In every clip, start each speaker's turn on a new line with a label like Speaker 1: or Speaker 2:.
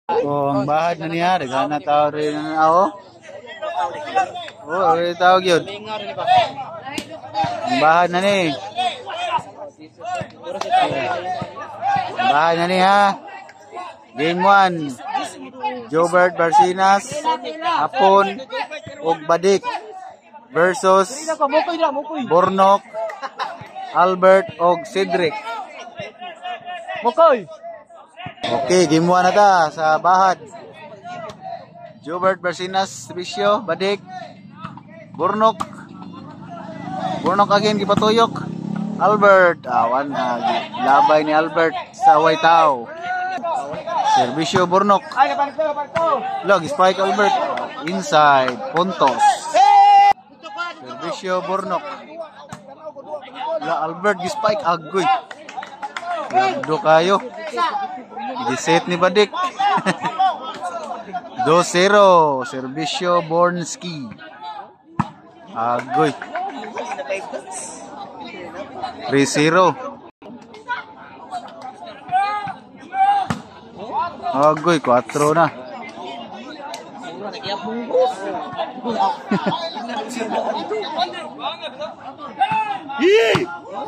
Speaker 1: Oh, ang bahad na niya, dagana tao rin ako. Oh, rin tawag yun. Ang bahad na ni. Ang bahad na niya. Game 1. Jobert Barsinas, Hapon, ug Badik versus Bornok, Albert og Cedric.
Speaker 2: Mokoy.
Speaker 1: Okay, game 1 na ta sa bahad. Jobert Barsinas, Bisyo, Badik, Bornok. Bornok again gipatuyok. Albert, awan labay ni Albert sa Waitao. Servisyo Bornok. Log spike Albert inside puntos. Servisyo Bornok. La Albert spike agoy. Do kayo. Giset ni Badik. 2-0 Servisyo Bornski. Agoy. 3-0. Agoy, 4 na.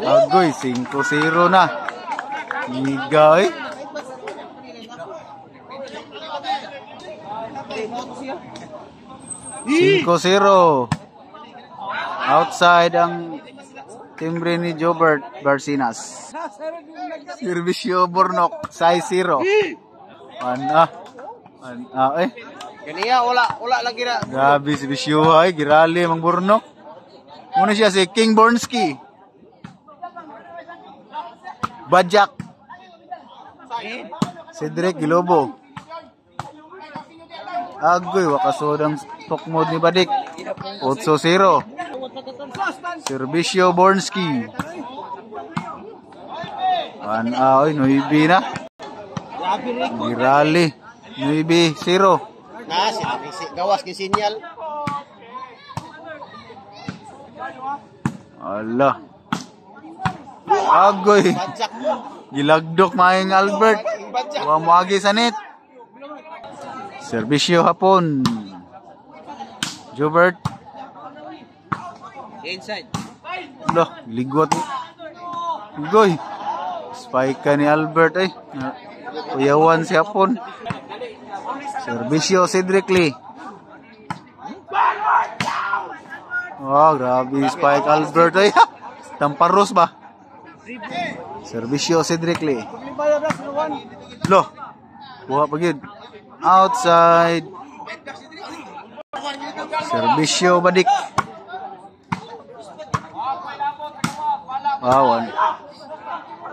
Speaker 1: Agoy, 5-0 na. Higay. $5-0. Outside ang timbre ni Jobert Barsinas. Servisyo Bornok, size 0.
Speaker 2: Kaniya wala lagi na.
Speaker 1: Grabe si Bisyo ay girali mang Bornok. Muna siya si King Bornski. Bajak. Cedric Gilobo. Agoy wakasodang talk mode ni Badik. 8-0. Servisyo Bornski. Noibi na. Girali. Noibi 0.
Speaker 2: Gawas kay sinyal.
Speaker 1: Allah. Agoy. Gilagdok maing Albert. Wa mo agi sa net. Servisyo Hapon. Jobert.
Speaker 2: Inside.
Speaker 1: Loh, ligot. Goy. Spike ka ni Albert ay. Kuyawan si Hapon. Servisyo Cedric Lee. Oh, grabe spike Albert ay. Tamparos ba? Servisyo Cedric Lee. Loh. Buha pa gid. Outside. Servisyo Badik. Awan.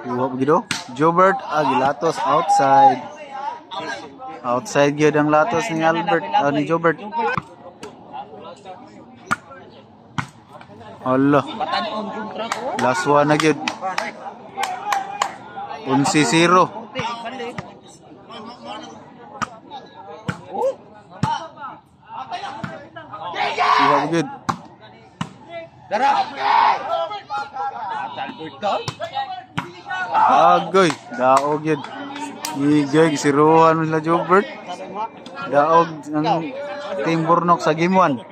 Speaker 1: Buha pa gid oh. Jobert agilatos outside. Outside gyud ang latos ni Albert ni Jobert. Allah. Last one na gyud. 11-0. Buha pa gid.
Speaker 2: Dara.
Speaker 1: Agoy, daog yun. Higay, siruhan nila Jobert. Daog ng Team Bornok sa game 1.